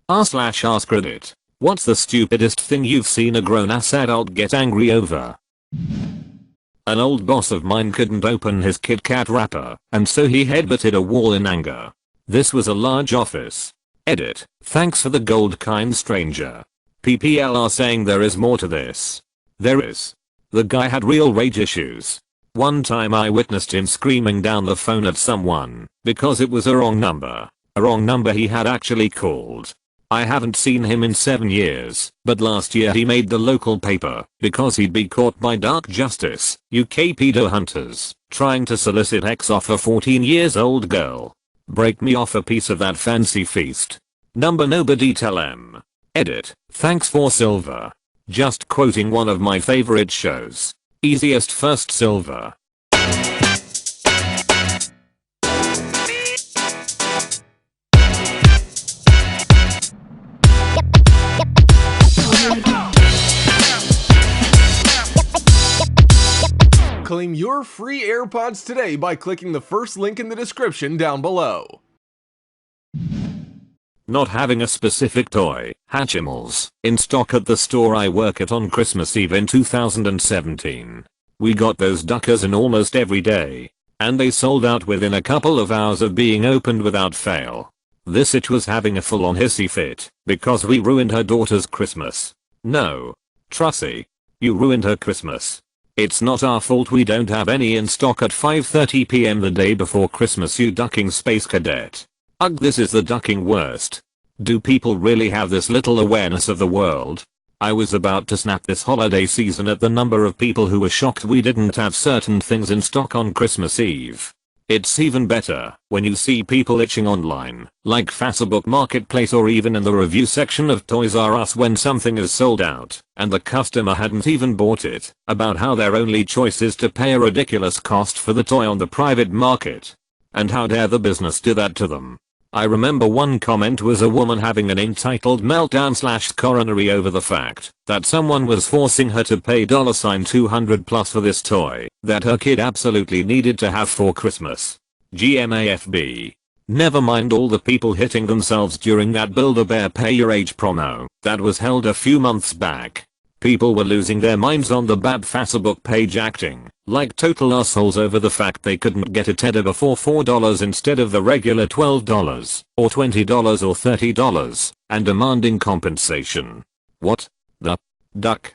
r/AskReddit. What's the stupidest thing you've seen a grown-ass adult get angry over? An old boss of mine couldn't open his Kit Kat wrapper, and so he headbutted a wall in anger. This was a large office. Edit. Thanks for the gold, kind stranger. PPLR saying there is more to this. There is. The guy had real rage issues. One time I witnessed him screaming down the phone at someone because it was a wrong number. A wrong number he had actually called. I haven't seen him in 7 years, but last year he made the local paper because he'd be caught by Dark Justice, UK pedo hunters, trying to solicit X off a 14-year-old girl. Break me off a piece of that fancy feast. Number nobody tell em. Edit. Thanks for silver. Just quoting one of my favorite shows. Easiest first silver. Claim your free AirPods today by clicking the first link in the description down below. Not having a specific toy, Hatchimals, in stock at the store I work at on Christmas Eve in 2017. We got those duckers in almost every day, and they sold out within a couple of hours of being opened without fail. This itch was having a full-on hissy fit because we ruined her daughter's Christmas. No. Trussie. You ruined her Christmas. It's not our fault we don't have any in stock at 5:30 PM the day before Christmas, you ducking space cadet. Ugh, this is the ducking worst. Do people really have this little awareness of the world? I was about to snap this holiday season at the number of people who were shocked we didn't have certain things in stock on Christmas Eve. It's even better when you see people itching online, like Facebook Marketplace or even in the review section of Toys R Us when something is sold out and the customer hadn't even bought it, about how their only choice is to pay a ridiculous cost for the toy on the private market. And how dare the business do that to them. I remember one comment was a woman having an entitled meltdown/coronary over the fact that someone was forcing her to pay $200+ for this toy that her kid absolutely needed to have for Christmas. GMAFB. Never mind all the people hitting themselves during that Build-A-Bear Pay Your Age promo that was held a few months back. People were losing their minds on the Bab Facebook page acting like total assholes over the fact they couldn't get a teddy for $4 instead of the regular $12 or $20 or $30 and demanding compensation. What the duck?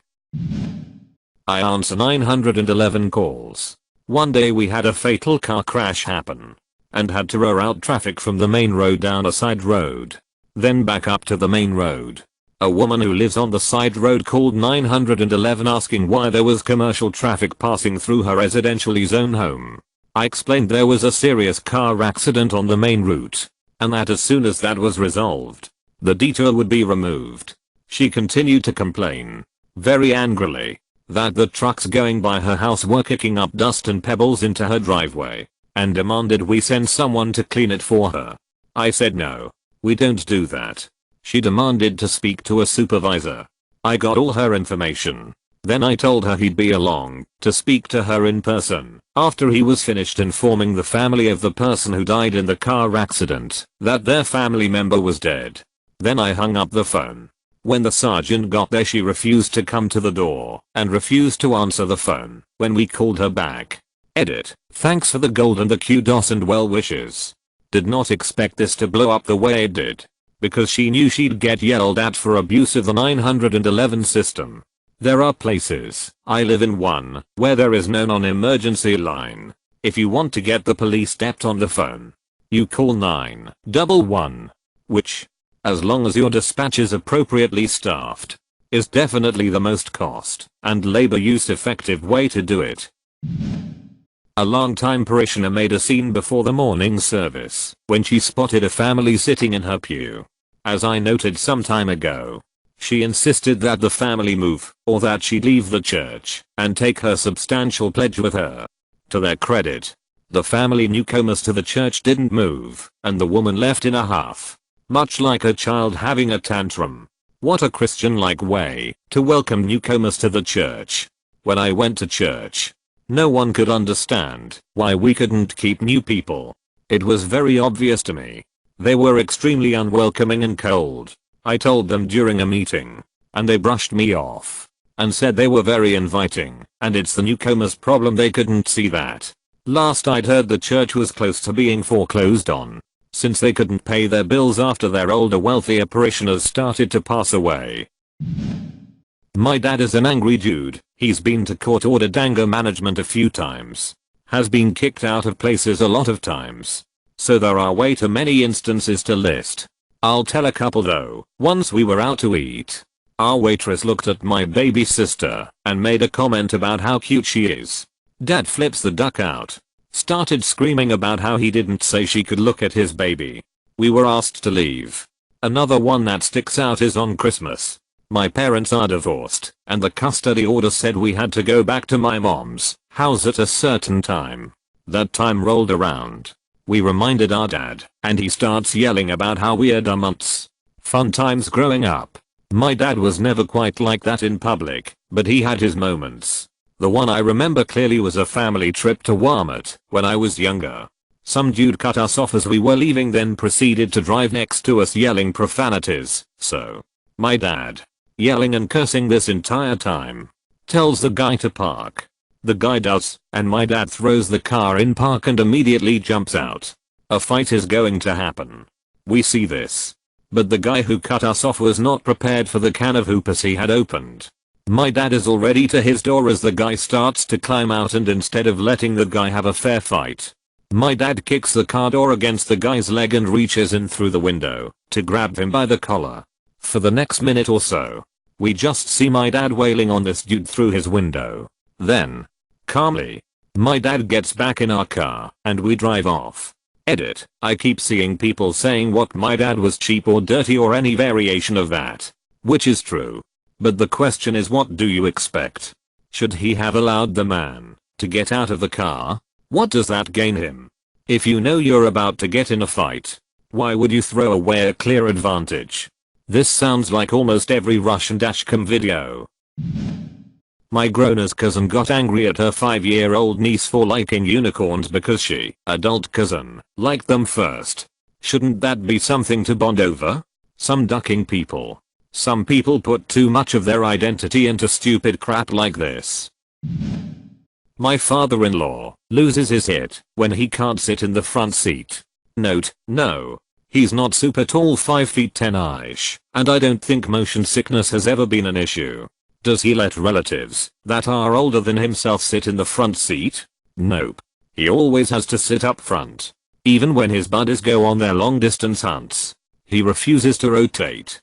I answer 911 calls. One day we had a fatal car crash happen and had to reroute traffic from the main road down a side road, then back up to the main road. A woman who lives on the side road called 911 asking why there was commercial traffic passing through her residential zone home. I explained there was a serious car accident on the main route, and that as soon as that was resolved, the detour would be removed. She continued to complain, very angrily, that the trucks going by her house were kicking up dust and pebbles into her driveway, and demanded we send someone to clean it for her. I said no, we don't do that. She demanded to speak to a supervisor. I got all her information. Then I told her he'd be along to speak to her in person after he was finished informing the family of the person who died in the car accident that their family member was dead. Then I hung up the phone. When the sergeant got there, she refused to come to the door and refused to answer the phone when we called her back. Edit. Thanks for the gold and the kudos and well wishes. Did not expect this to blow up the way it did, because she knew she'd get yelled at for abuse of the 911 system. There are places, I live in one, where there is no non-emergency line. If you want to get the police stepped on the phone, you call 911, which, as long as your dispatch is appropriately staffed, is definitely the most cost and labor use effective way to do it. A longtime parishioner made a scene before the morning service when she spotted a family sitting in her pew. As I noted some time ago, she insisted that the family move or that she'd leave the church and take her substantial pledge with her. To their credit, the family newcomers to the church didn't move and the woman left in a huff, much like a child having a tantrum. What a Christian-like way to welcome newcomers to the church. When I went to church, no one could understand why we couldn't keep new people. It was very obvious to me. They were extremely unwelcoming and cold. I told them during a meeting. And they brushed me off. And said they were very inviting, and it's the newcomers' problem they couldn't see that. Last I'd heard the church was close to being foreclosed on. Since they couldn't pay their bills after their older wealthier parishioners started to pass away. My dad is an angry dude. He's been to court-ordered anger management a few times. Has been kicked out of places a lot of times. So there are way too many instances to list. I'll tell a couple though. Once we were out to eat. Our waitress looked at my baby sister and made a comment about how cute she is. Dad flips the duck out. Started screaming about how he didn't say she could look at his baby. We were asked to leave. Another one that sticks out is on Christmas. My parents are divorced, and the custody order said we had to go back to my mom's house at a certain time. That time rolled around. We reminded our dad, and he starts yelling about how weird our months. Fun times growing up. My dad was never quite like that in public, but he had his moments. The one I remember clearly was a family trip to Walmart when I was younger. Some dude cut us off as we were leaving, then proceeded to drive next to us yelling profanities. So, my dad, yelling and cursing this entire time, tells the guy to park. The guy does, and my dad throws the car in park and immediately jumps out. A fight is going to happen. We see this. But the guy who cut us off was not prepared for the can of hoopers he had opened. My dad is already to his door as the guy starts to climb out, and instead of letting the guy have a fair fight, my dad kicks the car door against the guy's leg and reaches in through the window to grab him by the collar. For the next minute or so, we just see my dad wailing on this dude through his window. Then, calmly, my dad gets back in our car and we drive off. Edit. I keep seeing people saying what my dad was cheap or dirty or any variation of that. Which is true. But the question is, what do you expect? Should he have allowed the man to get out of the car? What does that gain him? If you know you're about to get in a fight, why would you throw away a clear advantage? This sounds like almost every Russian dashcam video. My grown-ass cousin got angry at her 5-year-old niece for liking unicorns because she, adult cousin, liked them first. Shouldn't that be something to bond over? Some ducking people. Some people put too much of their identity into stupid crap like this. My father-in-law loses his hit when he can't sit in the front seat. Note, no. He's not super tall, 5 feet 10-ish, and I don't think motion sickness has ever been an issue. Does he let relatives that are older than himself sit in the front seat? Nope. He always has to sit up front. Even when his buddies go on their long distance hunts, he refuses to rotate.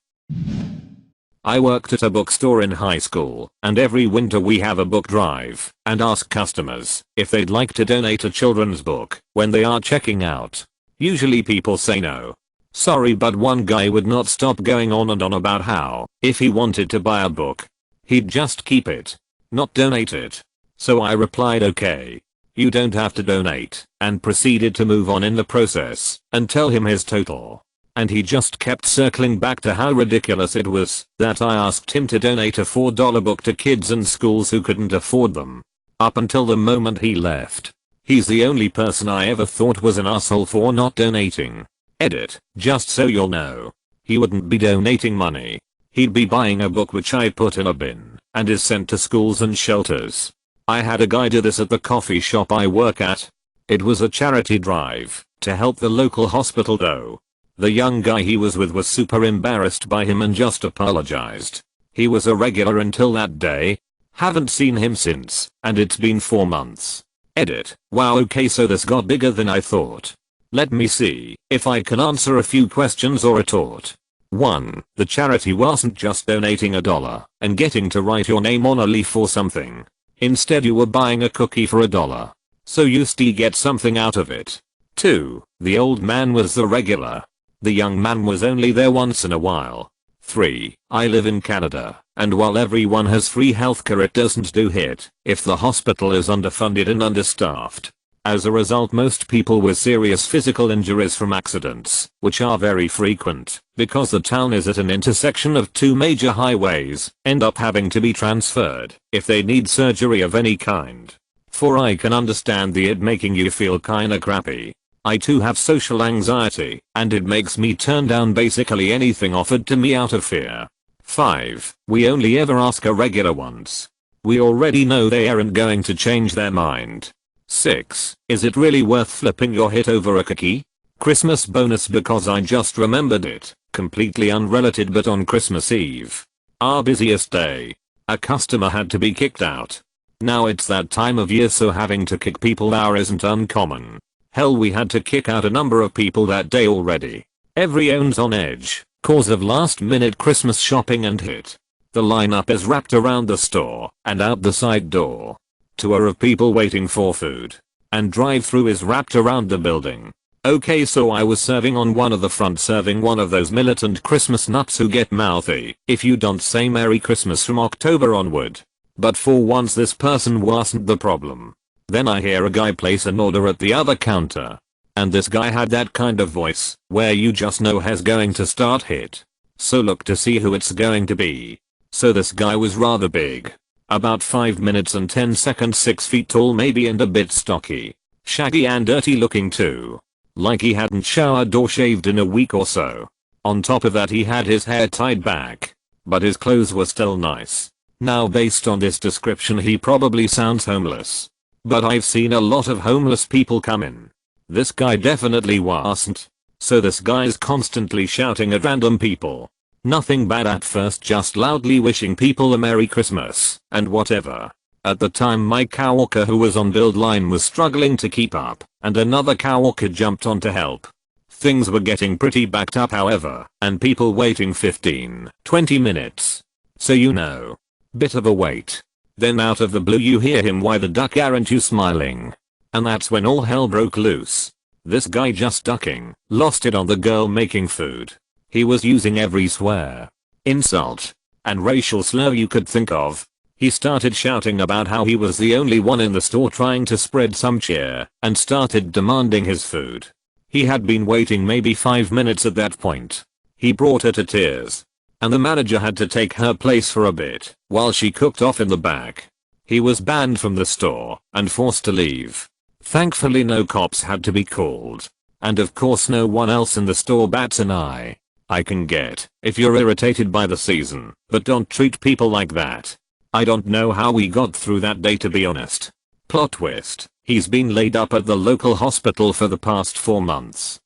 I worked at a bookstore in high school, and every winter we have a book drive and ask customers if they'd like to donate a children's book when they are checking out. Usually people say no. Sorry, but one guy would not stop going on and on about how, if he wanted to buy a book, he'd just keep it, not donate it. So I replied, okay, you don't have to donate, and proceeded to move on in the process and tell him his total. And he just kept circling back to how ridiculous it was that I asked him to donate a $4 book to kids and schools who couldn't afford them. Up until the moment he left. He's the only person I ever thought was an asshole for not donating. Edit, just so you'll know. He wouldn't be donating money. He'd be buying a book which I put in a bin and is sent to schools and shelters. I had a guy do this at the coffee shop I work at. It was a charity drive to help the local hospital though. The young guy he was with was super embarrassed by him and just apologized. He was a regular until that day. Haven't seen him since, and it's been 4 months. Edit. Wow, okay, so this got bigger than I thought. Let me see if I can answer a few questions or retort. 1. The charity wasn't just donating $1 and getting to write your name on a leaf or something. Instead you were buying a cookie for $1. So you still get something out of it. 2. The old man was the regular. The young man was only there once in a while. 3. I live in Canada, and while everyone has free healthcare, it doesn't do hit if the hospital is underfunded and understaffed. As a result, most people with serious physical injuries from accidents, which are very frequent because the town is at an intersection of 2 major highways, end up having to be transferred if they need surgery of any kind. For I can understand the it making you feel kinda crappy. I too have social anxiety, and it makes me turn down basically anything offered to me out of fear. 5. We only ever ask a regular once. We already know they aren't going to change their mind. 6. Is it really worth flipping your hit over a cookie? Christmas bonus because I just remembered it, completely unrelated, but on Christmas Eve, our busiest day, a customer had to be kicked out. Now it's that time of year, so having to kick people out isn't uncommon. Hell, we had to kick out a number of people that day already. Everyone's on edge, cause of last minute Christmas shopping and hit. The lineup is wrapped around the store and out the side door. Tour of people waiting for food. And drive-through is wrapped around the building. Okay, so I was serving on one of the front, serving one of those militant Christmas nuts who get mouthy if you don't say Merry Christmas from October onward. But for once this person wasn't the problem. Then I hear a guy place an order at the other counter. And this guy had that kind of voice where you just know he's going to start hit. So look to see who it's going to be. So this guy was rather big. About 5 minutes and 10 seconds, 6 feet tall maybe, and a bit stocky. Shaggy and dirty looking too. Like he hadn't showered or shaved in a week or so. On top of that, he had his hair tied back. But his clothes were still nice. Now based on this description he probably sounds homeless. But I've seen a lot of homeless people come in. This guy definitely wasn't. So this guy's constantly shouting at random people. Nothing bad at first, just loudly wishing people a Merry Christmas and whatever. At the time my coworker who was on build line was struggling to keep up, and another coworker jumped on to help. Things were getting pretty backed up however, and people waiting 15-20 minutes. So you know. Bit of a wait. Then out of the blue you hear him, "Why the duck aren't you smiling?" And that's when all hell broke loose. This guy just ducking, lost it on the girl making food. He was using every swear, insult, and racial slur you could think of. He started shouting about how he was the only one in the store trying to spread some cheer, and started demanding his food. He had been waiting maybe 5 minutes at that point. He brought her to tears. And the manager had to take her place for a bit while she cooked off in the back. He was banned from the store and forced to leave. Thankfully no cops had to be called. And of course no one else in the store bats an eye. I can get if you're irritated by the season, but don't treat people like that. I don't know how we got through that day, to be honest. Plot twist, he's been laid up at the local hospital for the past 4 months.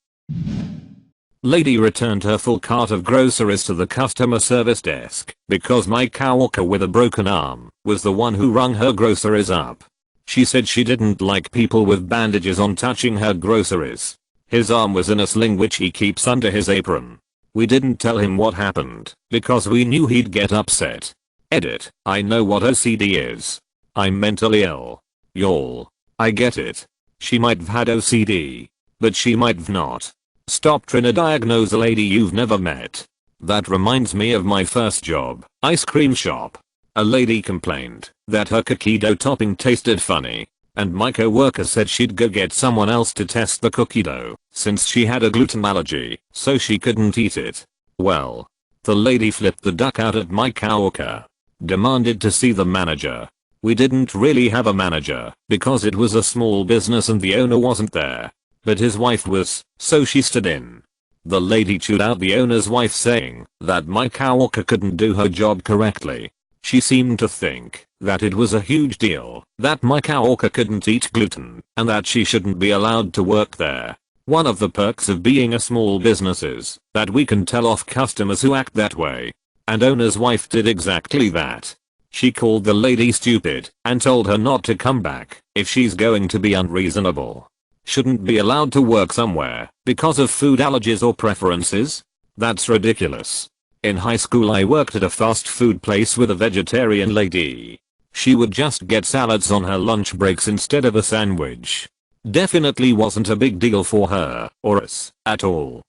Lady returned her full cart of groceries to the customer service desk because my coworker with a broken arm was the one who rung her groceries up. She said she didn't like people with bandages on touching her groceries. His arm was in a sling which he keeps under his apron. We didn't tell him what happened because we knew he'd get upset. Edit, I know what OCD is. I'm mentally ill. Y'all. I get it. She might have had OCD. But she might have not. Stop trying to diagnose a lady you've never met. That reminds me of my first job, ice cream shop. A lady complained that her cookie dough topping tasted funny, and my coworker said she'd go get someone else to test the cookie dough since she had a gluten allergy, so she couldn't eat it. Well, the lady flipped the duck out at my coworker. Demanded to see the manager. We didn't really have a manager because it was a small business and the owner wasn't there. But his wife was, so she stood in. The lady chewed out the owner's wife, saying that my coworker couldn't do her job correctly. She seemed to think that it was a huge deal that my coworker couldn't eat gluten and that she shouldn't be allowed to work there. One of the perks of being a small business is that we can tell off customers who act that way. And owner's wife did exactly that. She called the lady stupid and told her not to come back if she's going to be unreasonable. Shouldn't be allowed to work somewhere because of food allergies or preferences? That's ridiculous. In high school I worked at a fast food place with a vegetarian lady. She would just get salads on her lunch breaks instead of a sandwich. Definitely wasn't a big deal for her or us at all.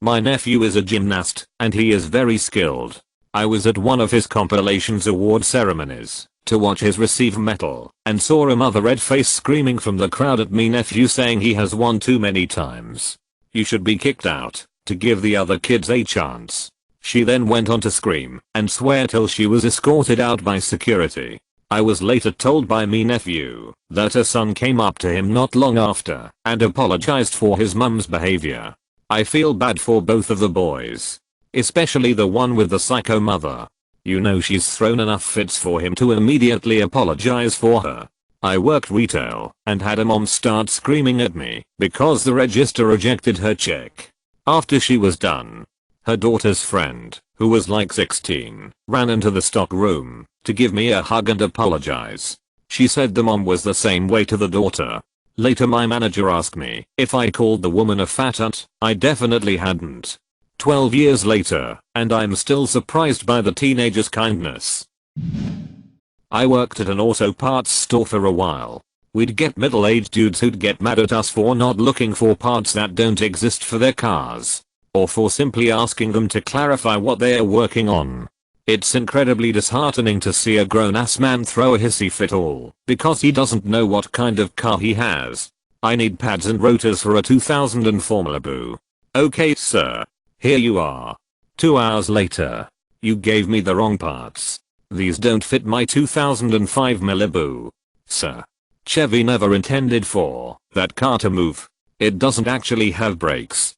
My nephew is a gymnast and he is very skilled. I was at one of his compilations award ceremonies to watch his receive medal and saw a mother red face screaming from the crowd at me nephew, saying he has won too many times. You should be kicked out to give the other kids a chance. She then went on to scream and swear till she was escorted out by security. I was later told by me nephew that a son came up to him not long after and apologized for his mum's behavior. I feel bad for both of the boys. Especially the one with the psycho mother. You know she's thrown enough fits for him to immediately apologize for her. I worked retail and had a mom start screaming at me because the register rejected her check. After she was done, her daughter's friend, who was like 16, ran into the stock room to give me a hug and apologize. She said the mom was the same way to the daughter. Later my manager asked me if I called the woman a fat nut. I definitely hadn't. 12 years later, and I'm still surprised by the teenager's kindness. I worked at an auto parts store for a while. We'd get middle-aged dudes who'd get mad at us for not looking for parts that don't exist for their cars. Or for simply asking them to clarify what they're working on. It's incredibly disheartening to see a grown-ass man throw a hissy fit all because he doesn't know what kind of car he has. I need pads and rotors for a 2004 Malibu. Okay sir. Here you are. 2 hours later. You gave me the wrong parts. These don't fit my 2005 Malibu. Sir. Chevy never intended for that car to move. It doesn't actually have brakes.